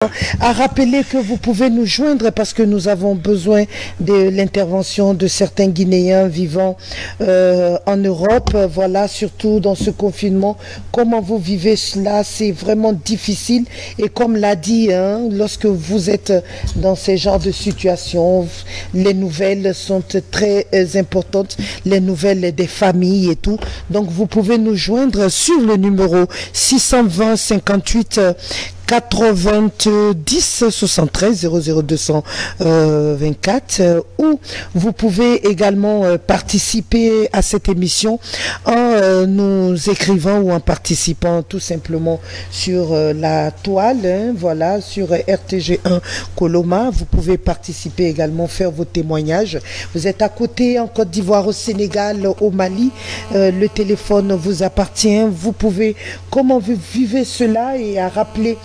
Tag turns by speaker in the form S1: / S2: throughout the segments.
S1: À rappeler que vous pouvez nous joindre parce que nous avons besoin de l'intervention de certains Guinéens vivant en Europe. Voilà, surtout dans ce confinement. Comment vous vivez cela? C'est vraiment difficile. Et comme l'a dit, hein, lorsque vous êtes dans ces genres de situations, les nouvelles sont très importantes. Les nouvelles des familles et tout. Donc vous pouvez nous joindre sur le numéro 620 58 90 73 00224 où vous pouvez également participer à cette émission en nous écrivant ou en participant tout simplement sur la toile, hein, voilà, sur RTG1 Coloma. Vous pouvez participer également, faire vos témoignages. Vous êtes à côté en Côte d'Ivoire, au Sénégal, au Mali, le téléphone vous appartient. Vous pouvez, comment vous vivez cela, et à rappeler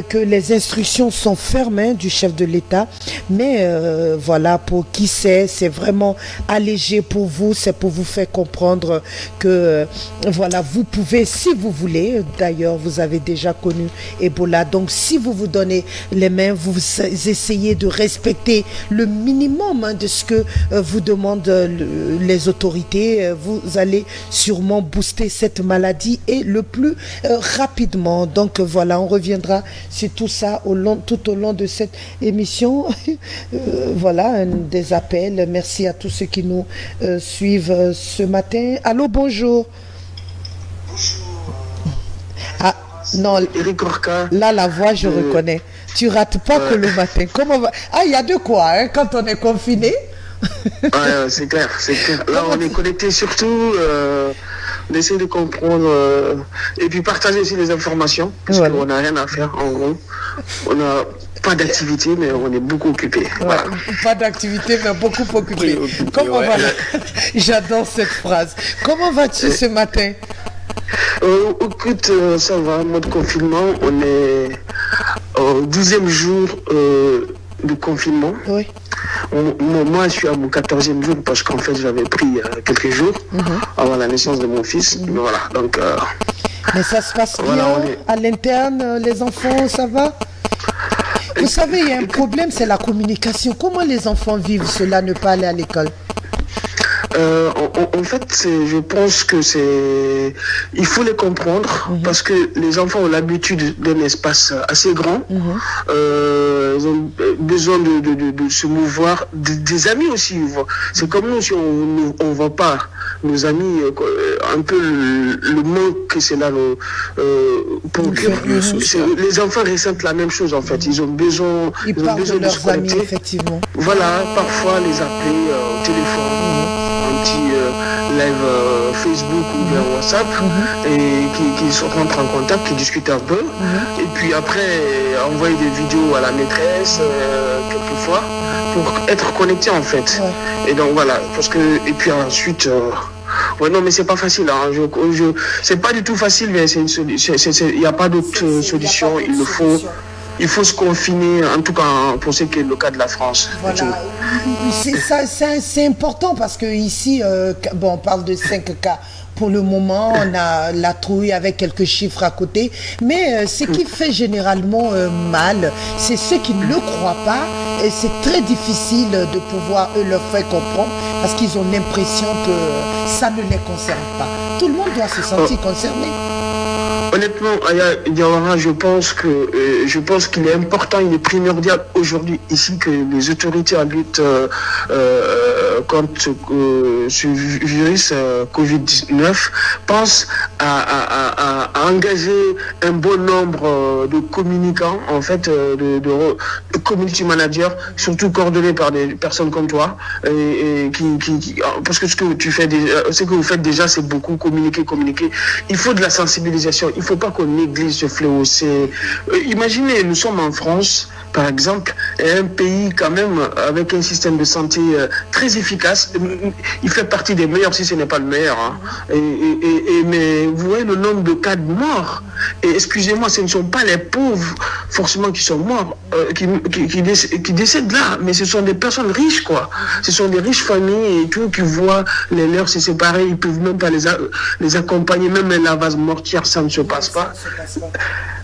S1: que les instructions sont fermes, hein, du chef de l'État, mais voilà, pour qui c'est vraiment allégé pour vous, c'est pour vous faire comprendre que voilà, vous pouvez, si vous voulez, d'ailleurs vous avez déjà connu Ebola, donc si vous vous donnez les mains, vous essayez de respecter le minimum, hein, de ce que vous demandent les autorités, vous allez sûrement booster cette maladie et le plus rapidement. Donc voilà, on reviendra sur tout ça tout au long de cette émission. Voilà, des appels. Merci à tous ceux qui nous suivent ce matin. Allô, bonjour. Ah, non,
S2: Eric Orca.
S1: Là, la voix, je reconnais. Tu rates pas que le matin. Comment va? Ah, il y a de quoi, hein, quand on est confiné.
S2: Ouais, c'est clair, c'est clair. Là, on est connecté surtout. On essaie de comprendre et puis partager aussi les informations parce qu'on n'a rien à faire en gros. On n'a pas d'activité mais on est beaucoup occupé.
S1: Ouais,
S2: voilà.
S1: Pas d'activité mais beaucoup occupé.
S2: Oui,
S1: Comment
S2: ouais.
S1: va? J'adore cette phrase. Comment vas-tu ce matin?
S2: Écoute, ça va, mode confinement. On est au 12e jour de confinement.
S1: Oui.
S2: Moi, je suis à mon 14e jour parce qu'en fait, j'avais pris quelques jours avant la naissance de mon fils. Voilà, donc...
S1: Mais ça se passe bien
S2: voilà,
S1: à l'interne, les enfants, ça va? Vous savez, il y a un problème, c'est la communication. Comment les enfants vivent cela, ne pas aller à l'école?
S2: En fait, je pense que il faut les comprendre parce que les enfants ont l'habitude d'un espace assez grand. Ils ont besoin de se mouvoir, des amis aussi. C'est comme nous, si on ne voit pas nos amis, un peu le manque que cela procure. Les enfants ressentent la même chose en fait. Ils ont besoin,
S1: Ils parlent de
S2: se
S1: leurs amis,
S2: connecter.
S1: effectivement.
S2: Voilà, parfois les appeler au téléphone, un petit live Facebook ou bien WhatsApp, et qui se rentrent en contact, qui discutent un peu, et puis après envoyer des vidéos à la maîtresse quelquefois pour être connecté en fait. Ouais. Et donc voilà, parce que et puis ensuite. Ouais, non, mais c'est pas facile. Hein. C'est pas du tout facile, mais il n'y a pas d'autre solution. Il faut se confiner, en tout cas pour ce qui est le cas de la France.
S1: Voilà, c'est important parce que ici, bon, on parle de 5 cas. Pour le moment, on a la trouille avec quelques chiffres à côté. Mais ce qui fait généralement mal, c'est ceux qui ne le croient pas. Et c'est très difficile de pouvoir leur faire comprendre parce qu'ils ont l'impression que ça ne les concerne pas. Tout le monde doit se sentir concerné.
S2: Honnêtement, Diawara, je pense qu'il est important, il est primordial aujourd'hui ici que les autorités en lutte contre ce virus Covid-19 pensent à engager un bon nombre de communicants, en fait, de community managers, surtout coordonnés par des personnes comme toi, et parce que ce que vous faites déjà, c'est beaucoup communiquer. Il faut de la sensibilisation. Il ne faut pas qu'on néglige ce fléau. Imaginez, nous sommes en France, par exemple, est un pays quand même avec un système de santé très efficace. Il fait partie des meilleurs, si ce n'est pas le meilleur. Hein. Mais vous voyez le nombre de cas de morts. Et excusez-moi, ce ne sont pas les pauvres forcément qui sont morts, qui décèdent là, mais ce sont des personnes riches, quoi. Ce sont des riches familles et tout qui voient les leurs se séparer, ils ne peuvent même pas les accompagner, même un lavage mortier, ça ne se passe pas.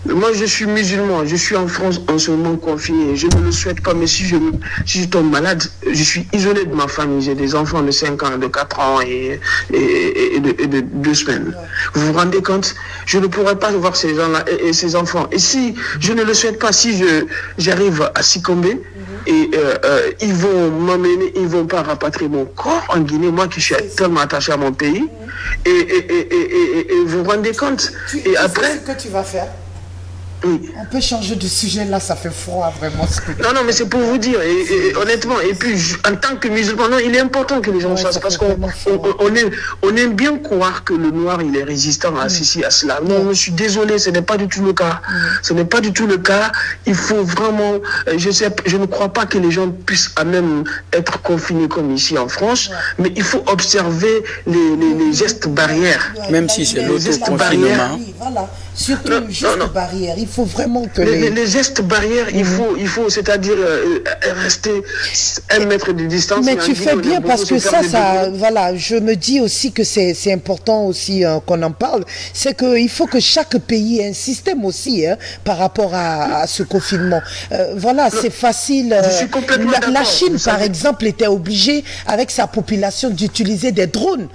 S2: Moi, je suis musulman, je suis en France en ce moment confiné, je ne le souhaite pas, mais si je tombe malade, je suis isolé de ma famille, j'ai des enfants de 5 ans, de 4 ans et de 2 semaines. Vous vous rendez compte? Je ne pourrais pas voir ces gens-là et ces enfants. Et si je ne le souhaite pas, si j'arrive à succomber, et ils vont m'emmener, ils vont pas rapatrier mon corps en Guinée, moi qui suis tellement attaché à mon pays, et vous vous rendez compte? Et après,
S1: ce que tu vas faire.
S2: Oui.
S1: On peut changer de sujet là, ça fait froid vraiment.
S2: Non, mais c'est pour vous dire, et honnêtement, et puis en tant que musulman, non, il est important que les gens sachent, parce qu'on aime bien croire que le noir il est résistant à ceci, à cela. Non, je suis désolé, ce n'est pas du tout le cas. Ce n'est pas du tout le cas. Il faut vraiment, je ne crois pas que les gens puissent à même être confinés comme ici en France, mais il faut observer les gestes barrières.
S3: Même si c'est l'autoconfinement.
S1: Voilà. Surtout les gestes barrières, il faut vraiment que
S2: les gestes barrières, il faut c'est-à-dire rester 1 mètre de distance.
S1: Mais tu fais bien parce que ça, voilà, je me dis aussi que c'est important aussi qu'on en parle, c'est qu'il faut que chaque pays ait un système aussi par rapport à ce confinement. Voilà, c'est facile. La Chine, par exemple, était obligée avec sa population d'utiliser des drones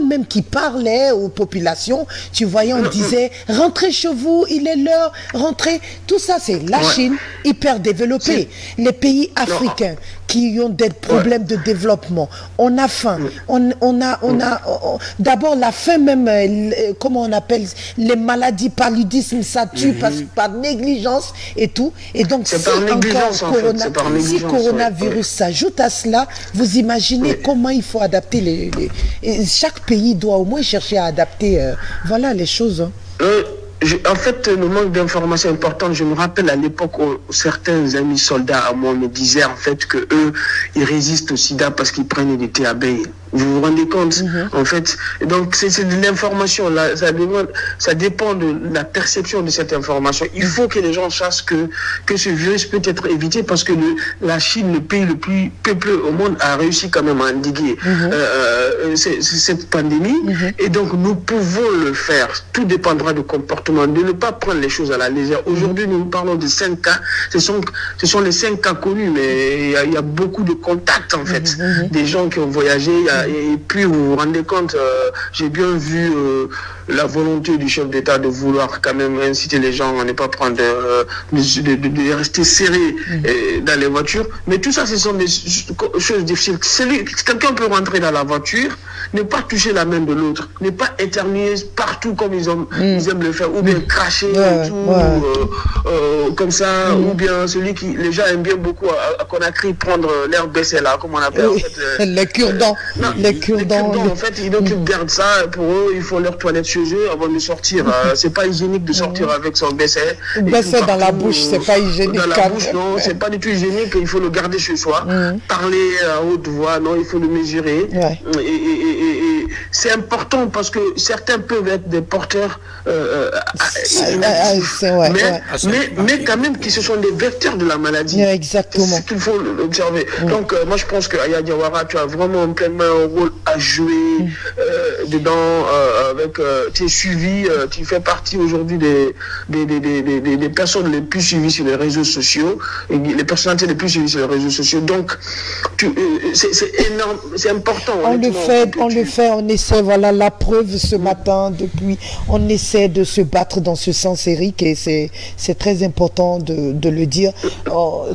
S1: même qui parlaient aux populations. Tu voyais, on disait rentrez chez vous, il est l'heure, rentrez. Tout ça, c'est la Chine hyper développée. Les pays africains qui ont des problèmes de développement. On a faim. On a d'abord la faim même, comment on appelle, les maladies, paludisme, ça tue par négligence et tout. Et donc, si encore coronavirus s'ajoute à cela, vous imaginez comment il faut adapter chaque pays doit au moins chercher à adapter voilà les choses. Hein.
S2: En fait, le manque d'informations importantes, je me rappelle à l'époque où certains amis soldats à moi me disaient en fait que eux, ils résistent au sida parce qu'ils prennent du thé abeille. Vous vous rendez compte? En fait, donc c'est de l'information, là, ça dépend de la perception de cette information. Il faut que les gens sachent que ce virus peut être évité parce que la Chine, le pays le plus peuplé au monde, a réussi quand même à endiguer cette pandémie. Et donc, nous pouvons le faire. Tout dépendra du comportement, de ne pas prendre les choses à la légère. Aujourd'hui, nous parlons de 5 cas. Ce sont les 5 cas connus, mais il y a beaucoup de contacts, en fait. Des gens qui ont voyagé, et puis vous vous rendez compte, j'ai bien vu la volonté du chef d'État de vouloir quand même inciter les gens à ne pas prendre de rester serrés dans les voitures. Mais tout ça, ce sont des choses difficiles. Quelqu'un peut rentrer dans la voiture, ne pas toucher la main de l'autre, ne pas éternuer partout comme ils aiment le faire, ou bien cracher comme ça, ou bien les gens aiment bien beaucoup à Conakry prendre l'air baissé là, comme on appelle en fait,
S1: les cure-dents. Les cure-dents,
S2: en fait, ils gardent ça pour eux, ils font leur toilette chez eux avant de sortir. C'est pas hygiénique de sortir avec son bécet.
S1: Bécet dans la bouche, c'est pas hygiénique.
S2: Dans la bouche, non, c'est pas du tout hygiénique, il faut le garder chez soi. Parler à haute voix, non, il faut le mesurer. Et c'est important parce que certains peuvent être des porteurs mais quand même qui ce sont des vecteurs de la maladie.
S1: Exactement.
S2: C'est ce qu'il faut observer. Donc moi je pense qu'Aya Diawara, tu as vraiment pleinement un rôle à jouer dedans avec tes suivis, tu fais partie aujourd'hui des personnes les plus suivies sur les réseaux sociaux, et les personnalités les plus suivies sur les réseaux sociaux. Donc c'est énorme, c'est important.
S1: On le fait, on essaie, voilà la preuve ce matin, depuis, on essaie de se battre dans ce sens, Eric, et c'est très important de le dire.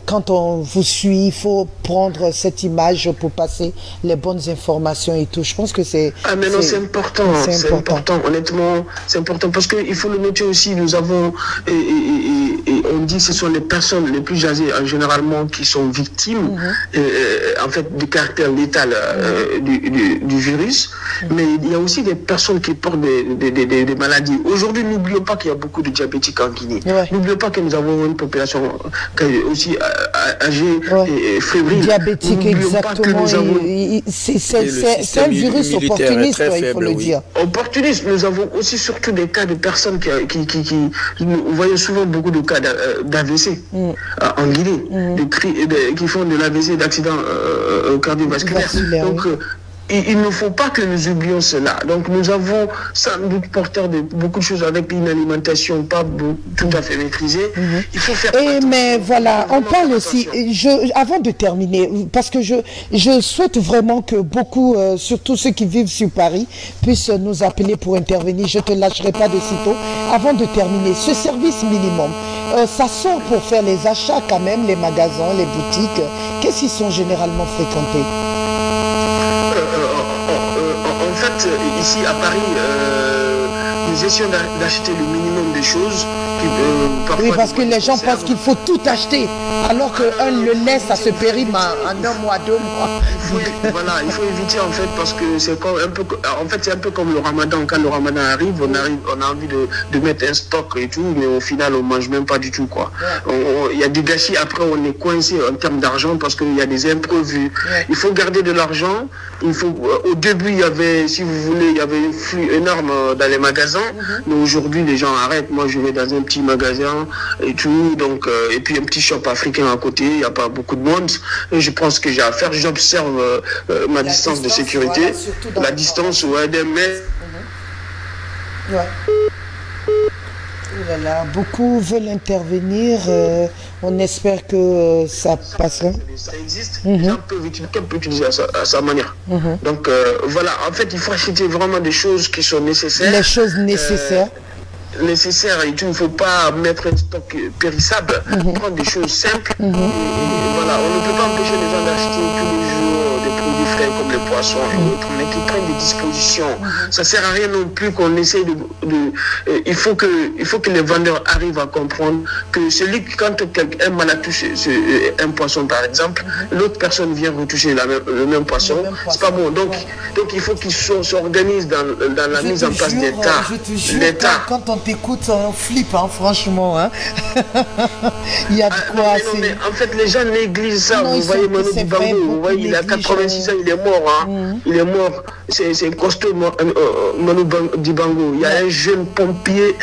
S1: Quand on vous suit, il faut prendre cette image pour passer les bonnes informations et tout. Je pense que c'est...
S2: Ah mais non, c'est c'est important. Honnêtement, c'est important parce qu'il faut le noter aussi. Nous avons, et on dit, ce sont les personnes les plus âgées, généralement, qui sont victimes, en fait, du caractère létal du virus. Mais il y a aussi des personnes qui portent des maladies. Aujourd'hui, n'oublions pas qu'il y a beaucoup de diabétiques en Guinée. N'oublions pas que nous avons une population aussi âgée et fébrile.
S1: Diabétique, exactement. C'est un virus opportuniste, il faut le dire.
S2: Opportuniste. Nous avons aussi surtout des cas de personnes vous voyez souvent beaucoup de cas d'AVC en Guinée, qui font de l'AVC, d'accidents cardiovasculaires. Donc, il ne faut pas que nous oublions cela. Donc nous avons sans doute porteur de beaucoup de choses avec une alimentation pas tout à fait maîtrisée. Il faut faire
S1: mais voilà, on parle aussi, avant de terminer, parce que je souhaite vraiment que beaucoup, surtout ceux qui vivent sur Paris, puissent nous appeler pour intervenir. Je ne te lâcherai pas de sitôt. Avant de terminer, ce service minimum, ça sort pour faire les achats quand même, les magasins, les boutiques. Qu'est-ce qu'ils sont généralement fréquentés?
S2: En fait, ici à Paris, nous essayons d'acheter le minimum de choses.
S1: Oui, parce que les gens pensent qu'il faut tout acheter, alors qu'un le laisse, ça se périme en 1 mois, 2 mois.
S2: Voilà, il faut éviter en fait, parce que c'est un peu comme le ramadan. Quand le ramadan arrive, on a envie de mettre un stock et tout, mais au final, on mange même pas du tout, quoi. Il y a du gâchis, après on est coincé en termes d'argent parce qu'il y a des imprévus. Il faut garder de l'argent. Au début, il y avait, si vous voulez, il y avait un flux énorme dans les magasins, mais aujourd'hui, les gens arrêtent. Moi, je vais dans un petit magasin et tout, donc, et puis un petit shop africain à côté, il n'y a pas beaucoup de monde. Et je pense que j'ai à faire, j'observe ma distance de sécurité, la distance, des mètres.
S1: Voilà, beaucoup veulent intervenir. On espère que ça passera.
S2: Ça existe. Quelqu'un peut utiliser à sa manière. Donc voilà, en fait, il faut acheter vraiment des choses qui sont nécessaires.
S1: Les choses nécessaires.
S2: Et il ne faut pas mettre un stock périssable. Prendre des choses simples. Et voilà, on ne peut pas empêcher les gens d'acheter tous les jours des produits frais comme les poissons et autres, mais qui prennent des dispositions. Ça ne sert à rien non plus qu'on essaye il faut que les vendeurs arrivent à comprendre que quand un malade touche un poisson par exemple, l'autre personne vient retoucher le même poisson, c'est pas bon. Donc il faut qu'ils s'organisent dans la mise en place d'État.
S1: Quand on t'écoute, on flippe, hein, franchement. Hein. Il y a de quoi.
S2: Mais en fait, les gens négligent ça. Vous voyez Manu Dibango, vous voyez, il a 86 ans, il est mort. Hein. Il est mort. C'est costaud, Manu Dibango. Il y a un jeune pompier,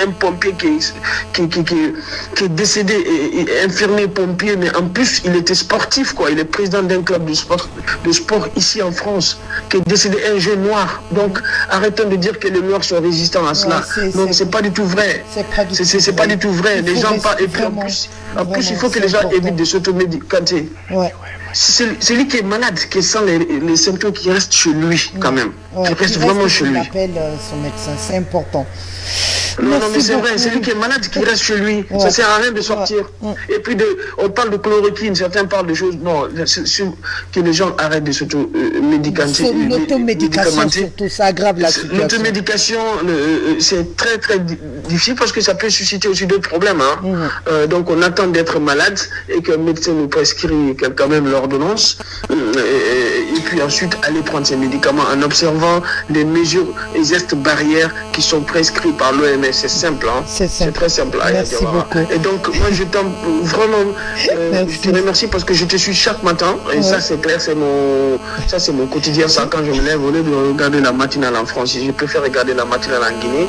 S2: qui est décédé, et infirmier pompier, mais en plus, il était sportif, quoi. Il est président d'un club de sport ici en France, qui est décédé, un jeune noir. Donc, arrêtons de dire que les noirs sont résistants à cela. Donc, c'est pas du tout vrai. C'est pas du tout vrai. Les gens pas. Et puis en plus, il faut que les gens évitent de s'automédicanter. C'est lui qui est malade, qui sent les symptômes, qui restent chez lui quand même. Qui reste vraiment chez lui.
S1: Il appelle son médecin, c'est important.
S2: Non, mais c'est vrai, c'est lui qui est malade, qui reste chez lui. Ça ne sert à rien de sortir. Et puis, on parle de chloroquine, certains parlent de choses. Non, que les gens arrêtent de s'automédicanter.
S1: L'automédication, surtout, ça aggrave la situation.
S2: L'automédication, c'est très, très difficile parce que ça peut susciter aussi d'autres problèmes. Donc, on attend d'être malade et qu'un médecin nous prescrit quand même l'ordonnance. Et puis ensuite, aller prendre ces médicaments en observant les mesures et gestes barrières qui sont prescrits par l'OMS. C'est simple, hein. C'est très simple.
S1: Merci beaucoup.
S2: Et donc, moi, je t'en vraiment, je te remercie parce que je te suis chaque matin. Et ça, c'est clair, c'est mon quotidien. Ça, quand je me lève, au lieu de regarder la matinale en France, je préfère regarder la matinale en Guinée.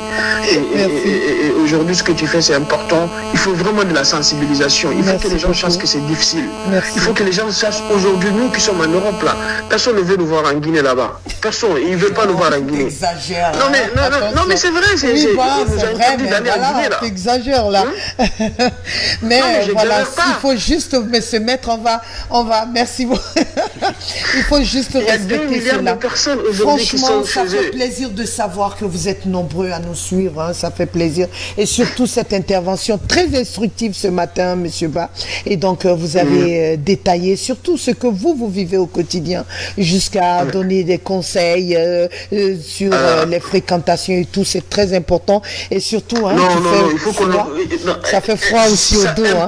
S2: Et aujourd'hui, ce que tu fais, c'est important. Il faut vraiment de la sensibilisation. Il faut que les gens sachent que c'est difficile. Il faut que les gens sachent aujourd'hui, nous qui sommes en Europe, là, personne ne veut nous voir en Guinée là-bas. Personne. Ils ne veulent pas nous voir en Guinée. Non, mais c'est vrai.
S1: Tu exagères là. Mais voilà, il faut juste se mettre, on va, merci beaucoup. Il faut juste
S2: Il y a 2
S1: respecter
S2: milliards
S1: cela.
S2: de personnes aujourd'hui qui
S1: Franchement,
S2: sont
S1: ça
S2: chez
S1: fait
S2: eux.
S1: plaisir de savoir que vous êtes nombreux à nous suivre. Hein, ça fait plaisir. Et surtout cette intervention très instructive ce matin, Monsieur Ba. Et donc, vous avez détaillé surtout ce que vous vivez au quotidien, jusqu'à donner des conseils sur les fréquentations et tout. C'est très important. Et surtout, hein,
S2: Non, il faut qu'on...
S1: ça fait froid aussi au dos. Hein.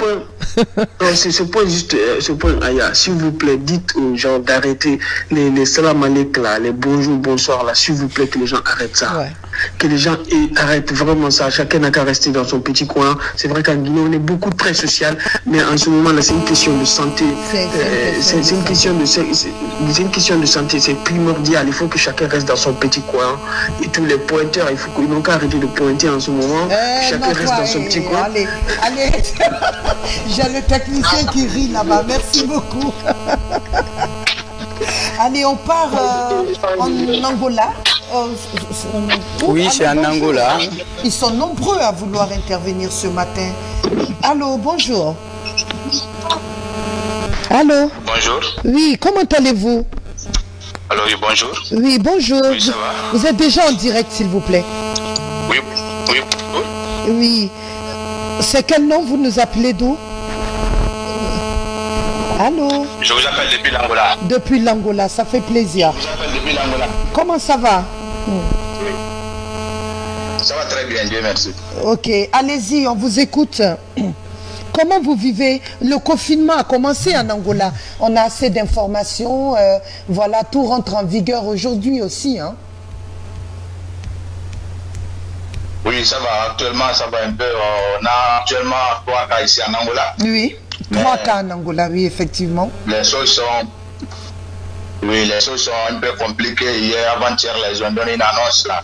S2: Non, c'est ce point juste, ce point, Aya, s'il vous plaît, dites aux gens d'arrêter les salam alek là, les bonjour, bonsoir là, s'il vous plaît, que les gens arrêtent ça. Ouais. Que les gens arrêtent vraiment ça. Chacun n'a qu'à rester dans son petit coin. C'est vrai qu'en Guinée, on est beaucoup très social, mais en ce moment-là, c'est une question de santé. C'est une question de santé. C'est primordial. Il faut que chacun reste dans son petit coin. Et tous les pointeurs, ils n'ont qu'à arrêter de pointer en ce moment. Chacun reste dans son petit coin.
S1: Allez. J'ai le technicien qui rit là-bas. Merci beaucoup. Allez, on part en Angola.
S3: Oui, c'est en Angola.
S1: Ils sont nombreux à vouloir intervenir ce matin. Allô, bonjour. Allô.
S4: Bonjour.
S1: Oui, comment allez-vous?
S4: Allô, oui, bonjour.
S1: Oui, bonjour.
S4: Oui, ça va.
S1: Vous êtes déjà en direct, s'il vous plaît?
S4: Oui.
S1: Oui. C'est quel nom vous nous appelez d'où? Allô?
S4: Je vous appelle depuis l'Angola.
S1: Depuis l'Angola, ça fait plaisir.
S4: Je vous appelle depuis l'Angola.
S1: Comment ça va?
S4: Oui. Ça va très bien, Dieu merci.
S1: Ok, allez-y, on vous écoute. Comment vous vivez? Le confinement a commencé en Angola. On a assez d'informations. Voilà, tout rentre en vigueur aujourd'hui aussi. Hein?
S4: Oui, ça va. Actuellement, ça va un peu. On a actuellement 3 cas ici en Angola.
S1: Oui, 3 cas en Angola, oui, effectivement.
S4: Les choses sont un peu compliquées. Hier, avant-hier, ils ont donné une annonce là.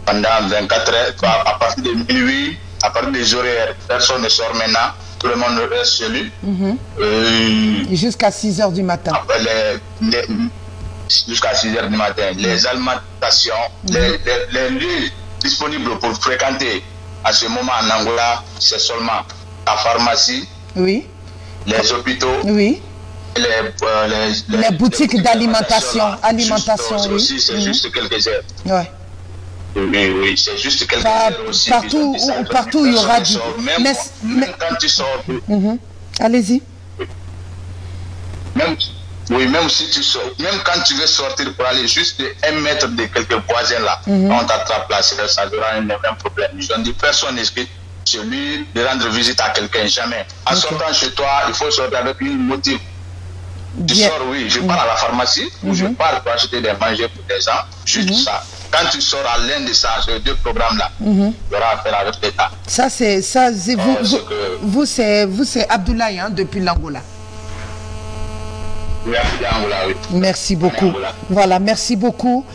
S4: Pendant 24 heures, à partir de minuit, à partir des horaires, personne ne sort maintenant. Tout le monde reste chez lui.
S1: Jusqu'à 6 h du matin.
S4: Jusqu'à 6 h du matin. Les alimentations, les lieux disponibles pour fréquenter à ce moment en Angola, c'est seulement la pharmacie,
S1: oui,
S4: les hôpitaux,
S1: oui,
S4: les
S1: boutiques d'alimentation.
S4: Aussi, c'est juste quelques heures.
S1: Ouais.
S4: Oui, c'est juste quelques heures aussi.
S1: Partout il y aura du...
S4: Même quand tu sors...
S1: Allez-y.
S4: Même si tu sors, même quand tu veux sortir pour aller juste 1 mètre de quelques voisins là, on t'attrape là, ça sera un problème. Je ne dis personne n'est celui de rendre visite à quelqu'un, jamais. En sortant chez toi, il faut sortir avec un motif. Tu sors, oui, je pars à la pharmacie ou je pars pour acheter des manger pour des gens, juste ça. Quand tu sors à l'un de ces 2 programmes-là, tu auras affaire avec l'État.
S1: Vous, c'est Abdoulaye, hein, depuis l'Angola.
S4: Oui, oui.
S1: Merci beaucoup. Voilà, merci beaucoup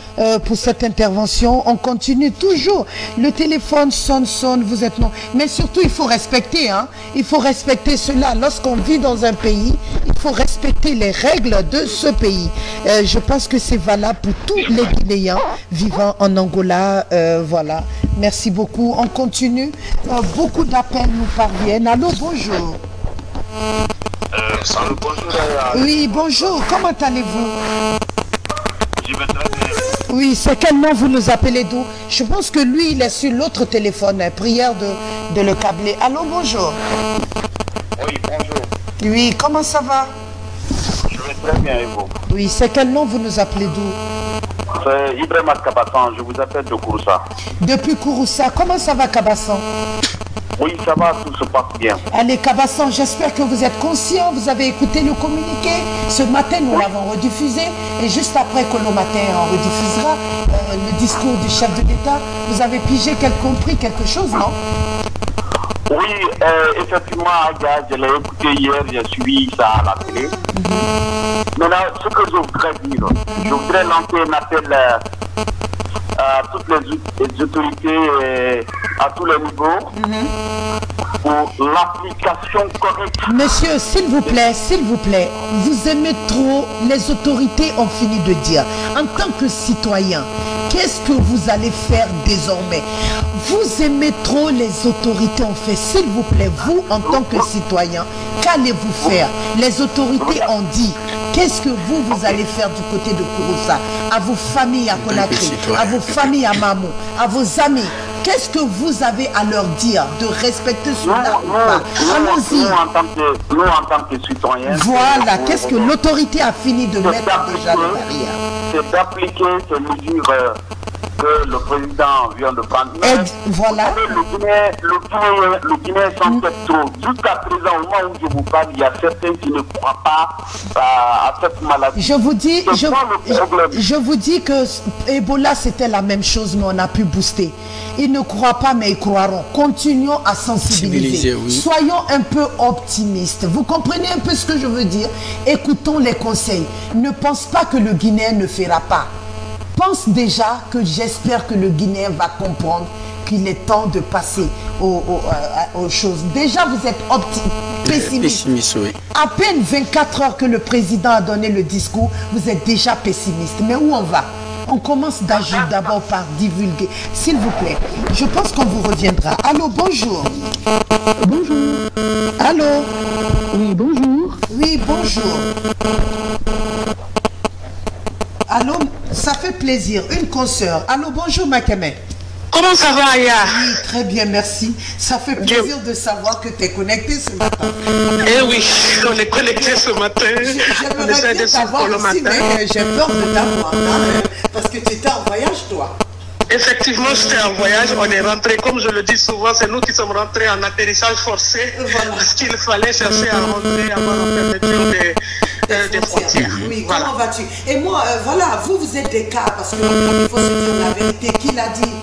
S1: pour cette intervention. On continue toujours. Le téléphone sonne, vous êtes non. Mais surtout, il faut respecter, hein. Il faut respecter cela. Lorsqu'on vit dans un pays, il faut respecter les règles de ce pays. Je pense que c'est valable pour tous les Guinéens vivant en Angola. Voilà. Merci beaucoup. On continue. Beaucoup d'appels nous parviennent. Allô, bonjour.
S4: Salut, bonjour.
S1: Oui, bonjour. Comment allez-vous?
S4: Je vais très bien.
S1: Oui, c'est quel nom vous nous appelez d'où? Je pense que lui, il est sur l'autre téléphone. Prière de le câbler. Allô, bonjour.
S4: Oui, bonjour.
S1: Oui, comment ça va?
S4: Je vais très bien et vous?
S1: Oui, c'est quel nom vous nous appelez d'où?
S4: C'est Ibrahim Kabassan, je vous appelle de Kouroussa.
S1: Depuis Kouroussa, comment ça va, Kabassan?
S4: Oui, ça va, tout se passe bien.
S1: Allez, Kabassan, j'espère que vous êtes conscient, vous avez écouté le communiqué. Ce matin, nous l'avons rediffusé. Et juste après que le matin, on rediffusera le discours du chef de l'État, vous avez compris quelque chose, non?
S4: Oui, effectivement, je l'ai écouté hier, j'ai suivi ça à la télé. Maintenant, ce que je voudrais dire, je voudrais lancer un appel à toutes les autorités à tous les niveaux pour l'application correcte.
S1: Monsieur, s'il vous plaît, vous aimez trop, les autorités ont fini de dire. En tant que citoyen, qu'est-ce que vous allez faire désormais? Vous aimez trop, les autorités ont fait. S'il vous plaît, vous, en tant que citoyen, qu'allez-vous faire? Les autorités ont dit, Qu'est-ce que vous allez faire du côté de Kouroussa, à vos familles à Conakry, à vos familles à Mamou, à vos amis? Qu'est-ce que vous avez à leur dire de respecter cela ou pas? Allons-y.
S5: Nous, en tant que citoyens.
S1: Voilà, qu'est-ce que l'autorité a fini de mettre déjà les barrières?
S5: C'est d'appliquer ces mesures que le président vient de prendre.
S1: Voilà.
S5: Le Guinéen s'en fait trop. Jusqu'à présent, au moment où je vous parle, il y a certains qui ne croient pas à cette maladie.
S1: Je vous dis que Ebola, c'était la même chose, mais on a pu booster. Ils ne croient pas, mais ils croiront. Continuons à sensibiliser. Oui. Soyons un peu optimistes. Vous comprenez un peu ce que je veux dire? Écoutons les conseils. Ne pense pas que le Guinéen ne fera pas. Pense déjà que j'espère que le Guinéen va comprendre qu'il est temps de passer aux choses. Déjà, vous êtes pessimiste. Oui. À peine 24 heures que le président a donné le discours, vous êtes déjà pessimiste. Mais où on va? On commence d'abord par divulguer. S'il vous plaît, je pense qu'on vous reviendra. Allô, bonjour.
S6: Bonjour.
S1: Allô.
S6: Oui, bonjour.
S1: Oui, bonjour. Allô, ça fait plaisir. Une consoeur. Allô, bonjour, Makeme.
S7: Comment ça va, Aya?
S1: Oui, très bien, merci. Ça fait plaisir de savoir que tu es connecté ce matin.
S7: Eh oui, on est connecté ce matin. On essaie de s'avoir le matin.
S1: Mais j'ai peur de t'avoir, parce que tu étais en voyage, toi.
S7: Effectivement, j'étais en voyage. On est rentré, comme je le dis souvent, c'est nous qui sommes rentrés en atterrissage forcé. Voilà. Parce qu'il fallait chercher à rentrer avant la fermeture des frontières.
S1: Oui, voilà. Comment vas-tu? Et moi, voilà, vous êtes des cas, parce qu'il faut se dire la vérité. Qui l'a dit?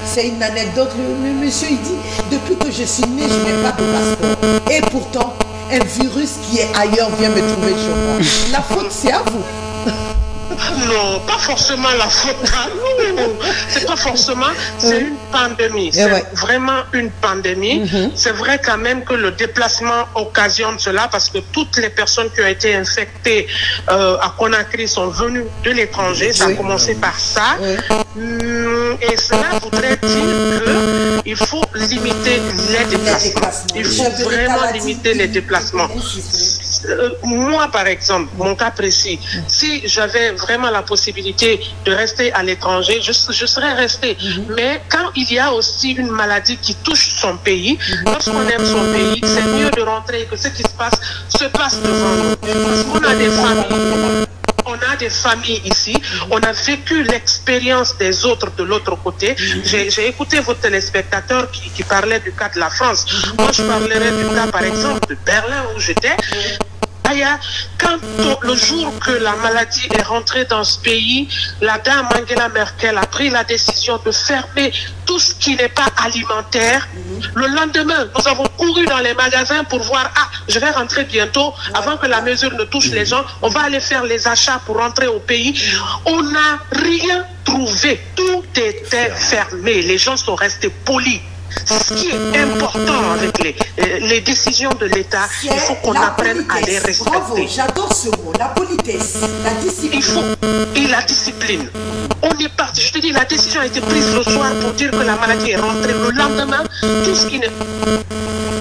S1: C'est une anecdote. Le monsieur, il dit, depuis que je suis né, je n'ai pas de passeport. Et pourtant, un virus qui est ailleurs vient me trouver chez moi. La faute, c'est à vous.
S7: Non, pas forcément la faute. Non, c'est pas forcément, c'est une pandémie. C'est vraiment une pandémie. C'est vrai quand même que le déplacement occasionne cela parce que toutes les personnes qui ont été infectées à Conakry sont venues de l'étranger. Ça a commencé par ça. Et cela voudrait dire qu'il faut limiter les déplacements. Il faut vraiment limiter les déplacements. Moi, par exemple, mon cas précis, si j'avais vraiment la possibilité de rester à l'étranger, je serais resté. Mais quand il y a aussi une maladie qui touche son pays, lorsqu'on aime son pays, c'est mieux de rentrer que ce qui se passe devant nous. Parce qu'on a des familles. On a des familles ici, on a vécu l'expérience des autres de l'autre côté. J'ai écouté vos téléspectateurs qui parlaient du cas de la France. Moi, je parlerai du cas, par exemple, de Berlin où j'étais. Quand le jour que la maladie est rentrée dans ce pays, la dame Angela Merkel a pris la décision de fermer tout ce qui n'est pas alimentaire. Le lendemain, nous avons couru dans les magasins pour voir, je vais rentrer bientôt, avant que la mesure ne touche les gens, on va aller faire les achats pour rentrer au pays. On n'a rien trouvé, tout était fermé, les gens sont restés polis. Ce qui est important avec les décisions de l'État, il faut qu'on apprenne à les respecter.
S1: Bravo, j'adore ce mot, la politesse, la discipline.
S7: Et la discipline. On est parti, je te dis, la décision a été prise le soir pour dire que la maladie est rentrée. Le lendemain, tout ce qui n'est...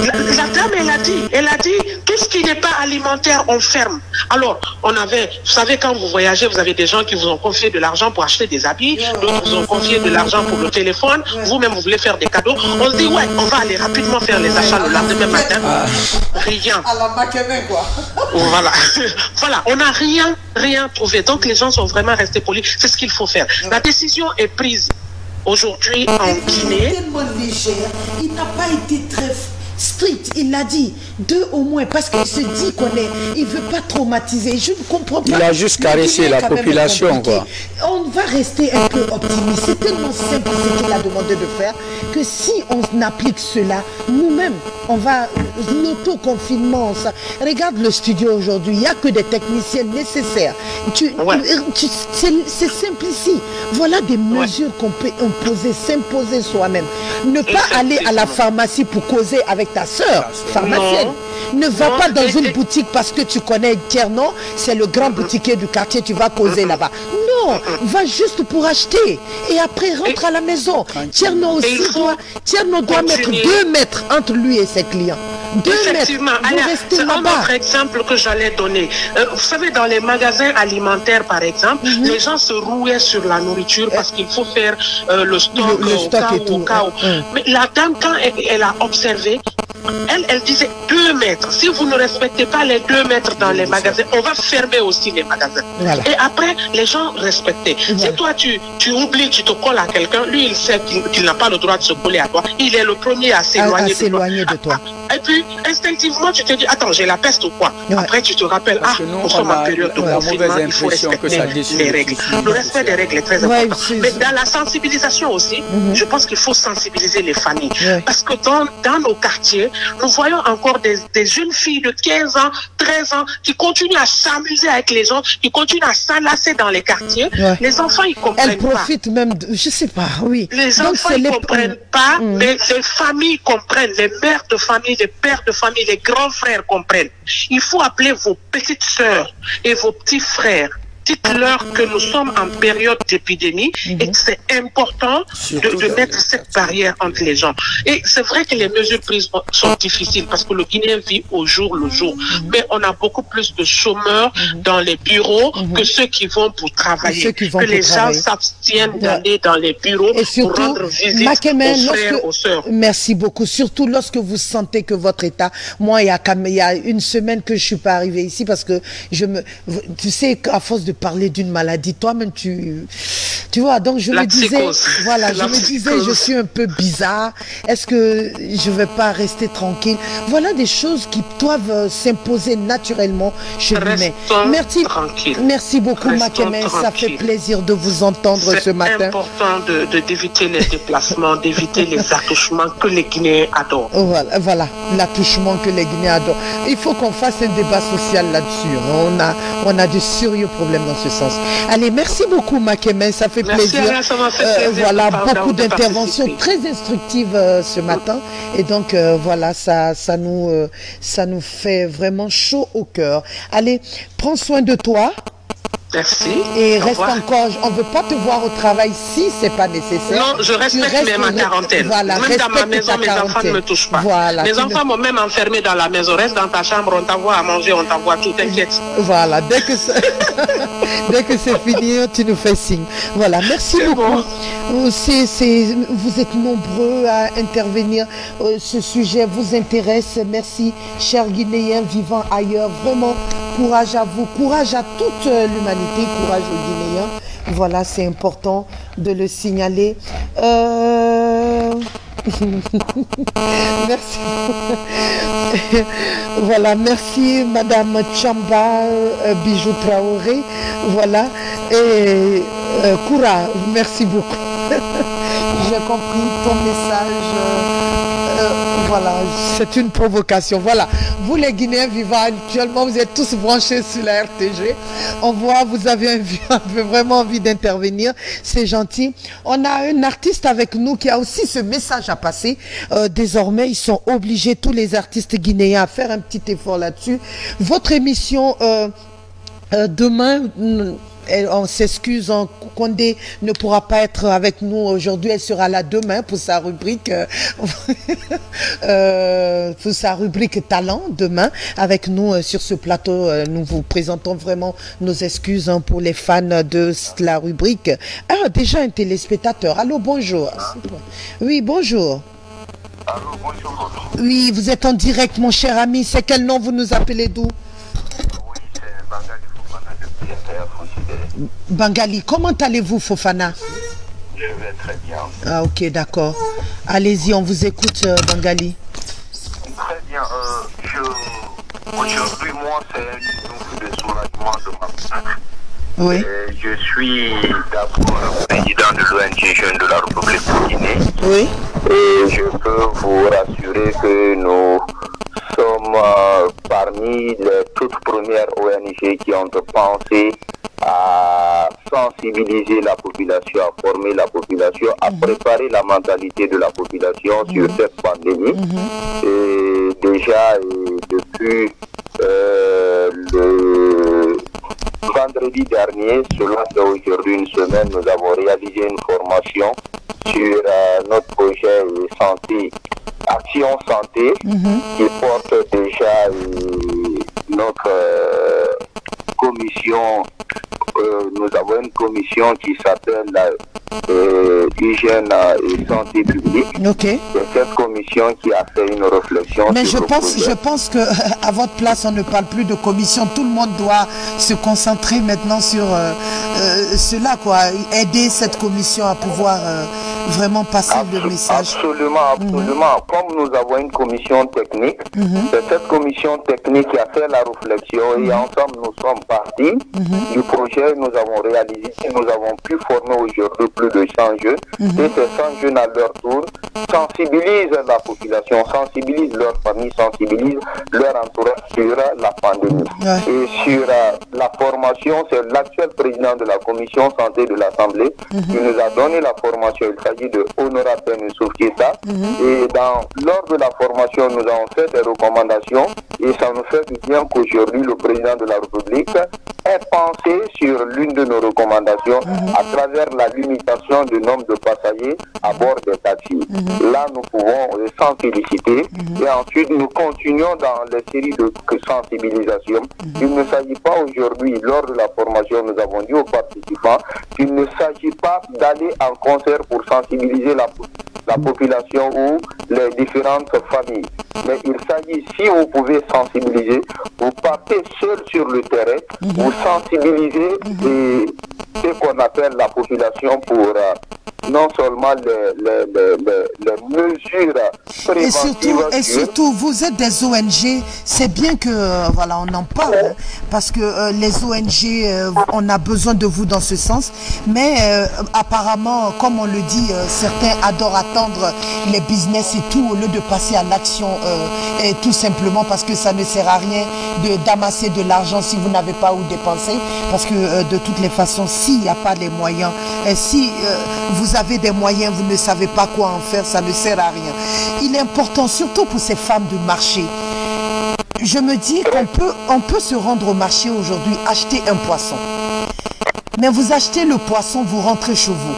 S7: La dame, elle a dit, tout ce qui n'est pas alimentaire, on ferme. Alors, vous savez, quand vous voyagez, vous avez des gens qui vous ont confié de l'argent pour acheter des habits, d'autres vous ont confié de l'argent pour le téléphone, vous-même, vous voulez faire des cadeaux. On se dit, on va aller rapidement faire les achats le lendemain matin. Rien.
S1: À la Makeme, quoi.
S7: Voilà. Voilà, on n'a rien trouvé. Donc, les gens sont vraiment restés polis. C'est ce qu'il faut faire. La décision est prise aujourd'hui en Guinée.
S1: Il est tellement légère. Il n'a pas été très strict, il l'a dit, 2 au moins, parce qu'il se dit il ne veut pas traumatiser. Je ne comprends pas.
S3: Il a juste caressé la population, quoi.
S1: On va rester un peu optimiste. C'est tellement simple ce qu'il a demandé de faire que si on applique cela, nous-mêmes, on va l'auto-confinement. Regarde le studio aujourd'hui, il n'y a que des techniciens nécessaires. C'est simple ici. Voilà des mesures qu'on peut s'imposer soi-même. Ne pas aller à la pharmacie pour causer avec ta soeur pharmacienne. Ne va pas dans une boutique parce que tu connais Tierno, c'est le grand boutiquier du quartier, tu vas causer là-bas. Non, va juste pour acheter et après rentre à la maison. Tierno aussi doit mettre 2 mètres entre lui et ses clients.
S7: Effectivement, c'est un autre exemple que j'allais donner. Vous savez, dans les magasins alimentaires, par exemple, les gens se rouaient sur la nourriture parce qu'il faut faire le stock au cas où. Mais la dame, quand elle a observé, elle disait 2 mètres. Si vous ne respectez pas les 2 mètres dans les magasins, on va fermer aussi les magasins. Voilà. Et après, les gens respectaient. Si toi, tu oublies, tu te colles à quelqu'un, lui, il sait qu'il n'a pas le droit de se coller à toi. Il est le premier à s'éloigner
S1: de toi.
S7: Et puis, instinctivement, tu te dis, attends, j'ai la peste ou quoi? Après, tu te rappelles, nous sommes en période de confinement, il faut respecter les règles. Le respect des règles est très important. Mais dans la sensibilisation aussi, je pense qu'il faut sensibiliser les familles. Parce que dans nos quartiers, nous voyons encore des jeunes filles de 15 ans, 13 ans, qui continuent à s'amuser avec les gens, qui continuent à s'enlacer dans les quartiers. Les enfants, ils comprennent pas.
S1: Elles profitent même, je sais pas, oui.
S7: Les enfants, ils comprennent pas, mais les familles comprennent, les mères de famille, les pères de famille, les grands frères comprennent. Il faut appeler vos petites sœurs et vos petits frères. Dites-leur que nous sommes en période d'épidémie et que c'est important de mettre cette barrière entre les gens. Et c'est vrai que les mesures prises sont difficiles parce que le Guinéen vit au jour le jour. Mais on a beaucoup plus de chômeurs dans les bureaux que ceux qui vont pour travailler. Que les gens s'abstiennent d'aller dans les bureaux et surtout, pour rendre visite aux frères, aux sœurs.
S1: Merci beaucoup. Surtout lorsque vous sentez que votre état... Moi, il y a une semaine que je suis pas arrivée ici parce que tu sais qu'à force de parler d'une maladie, toi-même tu vois, donc je me disais, voilà, je suis un peu bizarre, est-ce que je vais pas rester tranquille? Voilà des choses qui doivent s'imposer naturellement chez nous. Merci beaucoup Makeme, ça fait plaisir de vous entendre ce matin.
S7: C'est important d'éviter les déplacements, d'éviter les attouchements que les Guinéens adorent.
S1: Voilà, l'attouchement que les Guinéens adorent. Il faut qu'on fasse un débat social là-dessus. On a de sérieux problèmes dans ce sens. Allez, merci beaucoup Makeme, ça fait plaisir.
S7: Ça m'a fait plaisir.
S1: Voilà, beaucoup d'interventions très instructives ce matin. Et donc voilà, ça nous fait vraiment chaud au cœur. Allez, prends soin de toi.
S7: Merci.
S1: Et reste encore, on ne veut pas te voir au travail si ce n'est pas nécessaire.
S7: Non, je respecte ma quarantaine.
S1: Voilà,
S7: même dans ma maison, mes enfants ne me touchent pas.
S1: Voilà,
S7: mes enfants m'ont même enfermé dans la maison. Reste dans ta chambre, on t'envoie à manger, on t'envoie tout, t'inquiète.
S1: Voilà, dès que c'est fini, tu nous fais signe. Voilà, merci beaucoup. Bon. Vous êtes nombreux à intervenir. Ce sujet vous intéresse. Merci, chers Guinéens vivant ailleurs. Vraiment, courage à vous, courage à toute l'humanité. Courage aux Guinéens. Voilà, c'est important de le signaler. Merci. Voilà, merci Madame Chamba Bijou Traoré. Voilà. Et Koura, merci beaucoup. J'ai compris ton message. Voilà, c'est une provocation. Voilà, vous les Guinéens vivant actuellement, vous êtes tous branchés sur la RTG. On voit, vous avez vraiment envie d'intervenir. C'est gentil. On a un artiste avec nous qui a aussi ce message à passer. Désormais, ils sont obligés, tous les artistes guinéens, à faire un petit effort là-dessus. Votre émission demain... on s'excuse, Condé ne pourra pas être avec nous aujourd'hui, elle sera là demain pour sa rubrique talent demain avec nous sur ce plateau. Nous vous présentons vraiment nos excuses pour les fans de la rubrique. Ah, déjà un téléspectateur. Allô, bonjour. Oui, bonjour.
S8: Allô, bonjour.
S1: Oui, vous êtes en direct, mon cher ami. C'est quel nom vous nous appelez d'où? Bangali, comment allez-vous, Fofana?
S8: Je vais très bien.
S1: Ah, ok, d'accord. Allez-y, on vous écoute, Bangali.
S8: Très bien. Aujourd'hui, moi, c'est une nouvelle de soulagement de ma part.
S1: Oui.
S8: Je suis d'abord président de l'ONG Jeunes de la République de Guinée.
S1: Oui.
S8: Et je peux vous rassurer que nous sommes parmi les toutes premières ONG qui ont pensé à sensibiliser la population, à former la population, à préparer la mentalité de la population sur cette pandémie. Et déjà, depuis le vendredi dernier, cela fait aujourd'hui une semaine, nous avons réalisé une formation sur notre projet santé Action Santé, qui porte déjà notre commission. Nous avons une commission qui s'appelle Hygiène et Santé publique.
S1: Okay.
S8: C'est cette commission qui a fait une réflexion.
S1: Mais je pense que à votre place, on ne parle plus de commission. Tout le monde doit se concentrer maintenant sur cela, quoi. Aider cette commission à pouvoir vraiment passer le message.
S8: Absolument. Comme nous avons une commission technique, c'est cette commission technique qui a fait la réflexion et ensemble nous sommes partis du projet. Nous avons réalisé, nous avons pu former aujourd'hui plus de 100 jeunes et ces 100 jeunes à leur tour sensibilisent la population, sensibilisent leur famille, sensibilisent leur entourage sur la pandémie. Et sur la formation, c'est l'actuel président de la commission santé de l'Assemblée qui nous a donné la formation. Il s'agit de Honorable Youssouf Keita. Et lors de la formation, nous avons fait des recommandations et ça nous fait du bien qu'aujourd'hui le président de la République ait pensé sur l'une de nos recommandations à travers la limitation du nombre de passagers à bord des taxis. Là, nous pouvons s'en féliciter et ensuite nous continuons dans les séries de sensibilisation. Il ne s'agit pas aujourd'hui, lors de la formation, nous avons dit aux participants qu'il ne s'agit pas d'aller en concert pour sensibiliser la population ou les différentes familles. Mais il s'agit, si vous pouvez sensibiliser, vous partez seul sur le terrain, vous sensibilisez ce qu'on appelle la population pour non seulement les mesures préventives.
S1: Et surtout, vous êtes des ONG, c'est bien que voilà, on en parle, parce que les ONG, on a besoin de vous dans ce sens, mais apparemment, comme on le dit, certains adorent attendre les business et tout, au lieu de passer à l'action, et tout simplement parce que ça ne sert à rien d'amasser de l'argent si vous n'avez pas où dépenser, parce que de toutes les façons, s'il n'y a pas les moyens, et si vous avez des moyens, vous ne savez pas quoi en faire, ça ne sert à rien. Il est important, surtout pour ces femmes de marché. Je me dis qu'on peut se rendre au marché aujourd'hui, acheter un poisson. Mais vous achetez le poisson, vous rentrez chez vous.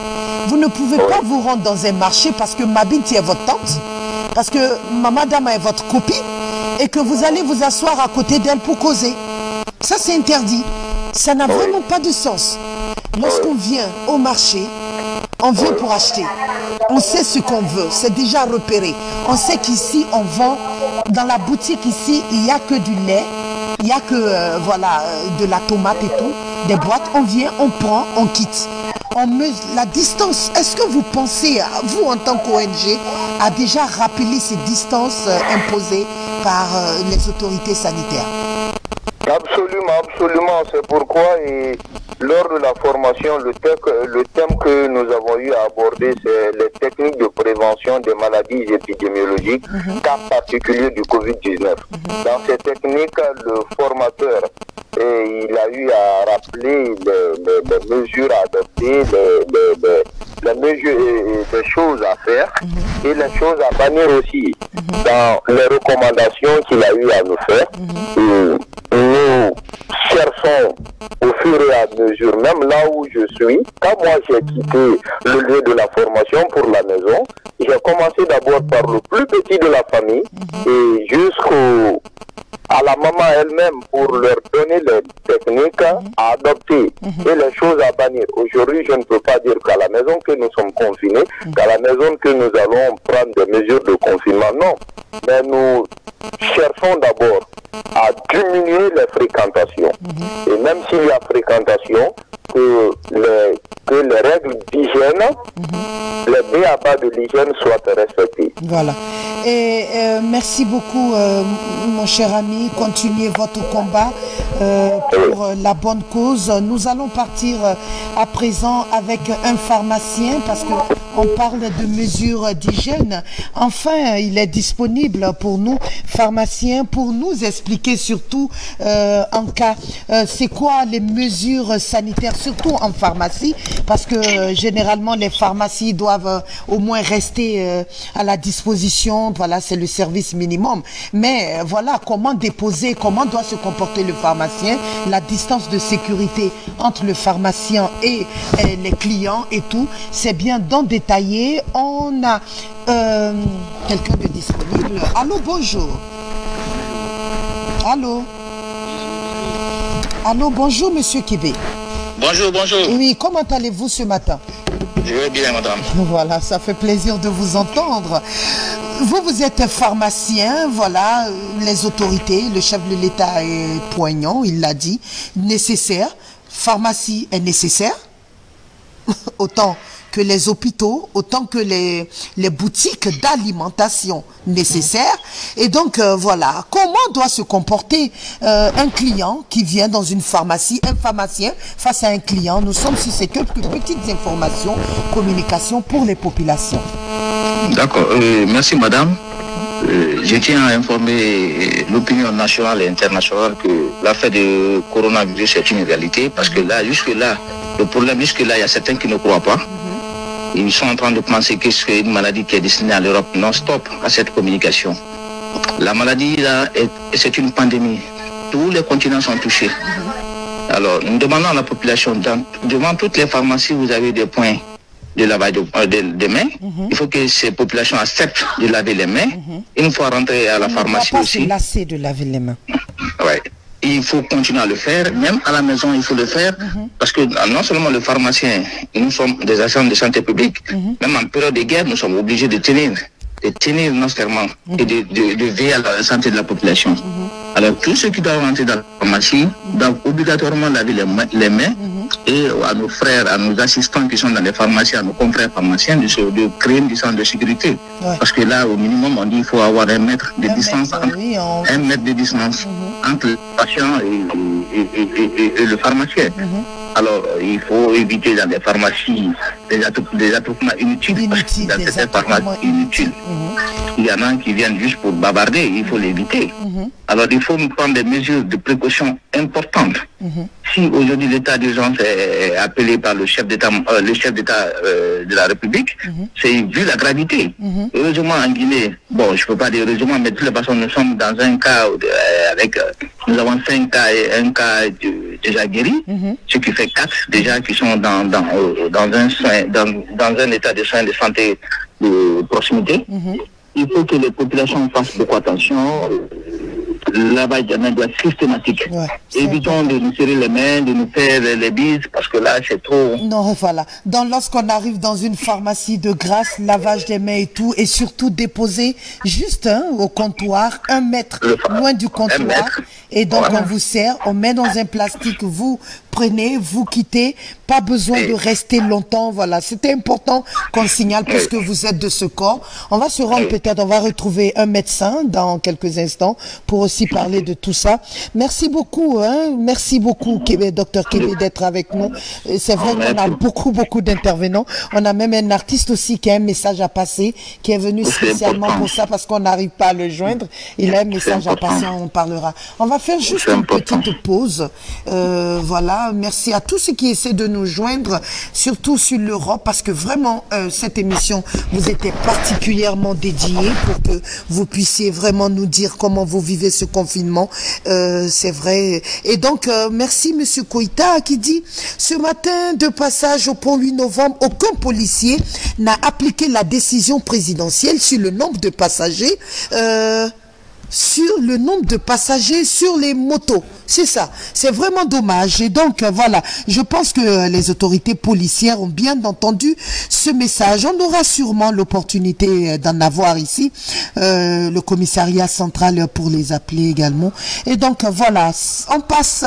S1: Vous ne pouvez pas vous rendre dans un marché parce que ma binti est votre tante, parce que ma madame est votre copine, et que vous allez vous asseoir à côté d'elle pour causer. Ça, c'est interdit. Ça n'a vraiment pas de sens. Lorsqu'on vient au marché, on vient pour acheter. On sait ce qu'on veut, c'est déjà repéré. On sait qu'ici, on vend, dans la boutique ici, il n'y a que du lait, il n'y a que voilà, de la tomate et tout, des boîtes. On vient, on prend, on quitte. On mesure la distance. Est-ce que vous pensez, vous en tant qu'ONG, à déjà rappeler ces distances imposées par les autorités sanitaires?
S8: Absolument. C'est pourquoi, lors de la formation, le thème que nous avons eu à aborder, c'est les techniques de prévention des maladies épidémiologiques, cas particulier du Covid-19. Dans ces techniques, le formateur, il a eu à rappeler les mesures à adopter, les mesures et les choses à faire et les choses à bannir aussi. Dans les recommandations qu'il a eu à nous faire, nous cherchons au fur et à mesure, même là où je suis, quand moi j'ai quitté le lieu de la formation pour la maison, j'ai commencé d'abord par le plus petit de la famille et jusqu'à la maman elle-même pour leur donner les techniques à adopter et les choses à bannir. Aujourd'hui, je ne peux pas dire qu'à la maison que nous sommes confinés, qu'à la maison que nous allons prendre des mesures de confinement. Non, mais nous cherchons d'abord à diminuer les fréquentations. Et même s'il y a fréquentation, que les règles d'hygiène, les b.a.-ba de l'hygiène soient respectées.
S1: Voilà. Et merci beaucoup, mon cher ami. Continuez votre combat pour la bonne cause. Nous allons partir à présent avec un pharmacien parce que on parle de mesures d'hygiène. Enfin, il est disponible pour nous, pharmaciens, pour nous expliquer surtout en cas, c'est quoi les mesures sanitaires, surtout en pharmacie, parce que généralement les pharmacies doivent au moins rester à la disposition. Voilà, c'est le service minimum. Mais voilà, comment déposer, comment doit se comporter le pharmacien, la distance de sécurité entre le pharmacien et les clients et tout, c'est bien d'en détailler détaillé. On a quelqu'un de disponible. Allô, bonjour. Allô. Allô, bonjour, monsieur Kébé.
S4: Bonjour, bonjour.
S1: Oui, comment allez-vous ce matin?
S4: Je vais bien, madame.
S1: Voilà, ça fait plaisir de vous entendre. Vous êtes pharmacien, voilà, les autorités, le chef de l'État est poignant, il l'a dit, nécessaire. Pharmacie est nécessaire, autant que les hôpitaux, autant que les boutiques d'alimentation nécessaires. Et donc, voilà, comment doit se comporter un client qui vient dans une pharmacie, un pharmacien face à un client? Nous sommes sur ces quelques petites informations, communication pour les populations.
S4: D'accord, merci madame. Je tiens à informer l'opinion nationale et internationale que l'affaire de coronavirus est une réalité, parce que là, jusque-là, le problème, jusque-là, il y a certains qui ne croient pas. Ils sont en train de penser que c'est une maladie qui est destinée à l'Europe. Non, stop à cette communication. La maladie, là, c'est une pandémie. Tous les continents sont touchés. Alors, nous demandons à la population, devant toutes les pharmacies, vous avez des points de lavage de mains. Il faut que ces populations acceptent de laver les mains. Une fois rentré à la pharmacie aussi.
S1: On ne doit pas se lasser de laver les mains.
S4: Ouais. Il faut continuer à le faire, même à la maison, il faut le faire, parce que non seulement le pharmacien, nous sommes des agents de santé publique, même en période de guerre, nous sommes obligés de tenir nos serments et de veiller à la santé de la population. Alors, tous ceux qui doivent rentrer dans la pharmacie doivent obligatoirement laver les mains, et à nos frères, à nos assistants qui sont dans les pharmacies, à nos confrères pharmaciens, de créer une distance de sécurité. Parce que là, au minimum, on dit qu'il faut avoir 1 mètre de distance, 1 mètre de distance entre le patient et le pharmacien. Alors, il faut éviter dans les pharmacies des attroupements inutiles. Dans certaines pharmacies inutiles, il y en a qui viennent juste pour bavarder, il faut l'éviter. Alors, il faut prendre des mesures de précaution importantes. Si aujourd'hui l'état d'urgence est appelé par le chef d'État de la République, c'est vu la gravité. Heureusement en Guinée, bon, je ne peux pas dire heureusement, mais de toute façon, nous sommes dans un cas nous avons 5 cas et un cas déjà guéri, ce qui fait 4 déjà qui sont dans un état de soins de santé de proximité. Il faut que les populations fassent beaucoup attention. Le lavage des mains doit être systématique. Évitons de nous serrer les mains, de nous faire les bises, parce que là, c'est trop...
S1: Non, voilà. Lorsqu'on arrive dans une pharmacie de grâce, lavage des mains et tout, et surtout déposer juste au comptoir, 1 mètre loin du comptoir. Et donc, on vous sert, on met dans un plastique, vous prenez, vous quittez, pas besoin de rester longtemps, voilà. C'était important qu'on signale, puisque vous êtes de ce corps. On va se rendre peut-être, on va retrouver un médecin dans quelques instants pour aussi parler de tout ça. Merci beaucoup, merci beaucoup, docteur Kébé, d'être avec nous. C'est vrai qu'on a beaucoup d'intervenants. On a même un artiste aussi qui a un message à passer, qui est venu spécialement pour ça, parce qu'on n'arrive pas à le joindre. Il a un message à passer, on parlera. On va faire juste une petite pause. Voilà. Merci à tous ceux qui essaient de nous joindre, surtout sur l'Europe, parce que vraiment, cette émission vous était particulièrement dédiée pour que vous puissiez vraiment nous dire comment vous vivez ce confinement. C'est vrai. Et donc, merci Monsieur Koïta qui dit, ce matin de passage au pont 8 novembre, aucun policier n'a appliqué la décision présidentielle sur le nombre de passagers sur les motos. C'est ça. C'est vraiment dommage. Et donc, voilà. Je pense que les autorités policières ont bien entendu ce message. On aura sûrement l'opportunité d'en avoir ici. Le commissariat central pour les appeler également. Et donc, voilà. On passe...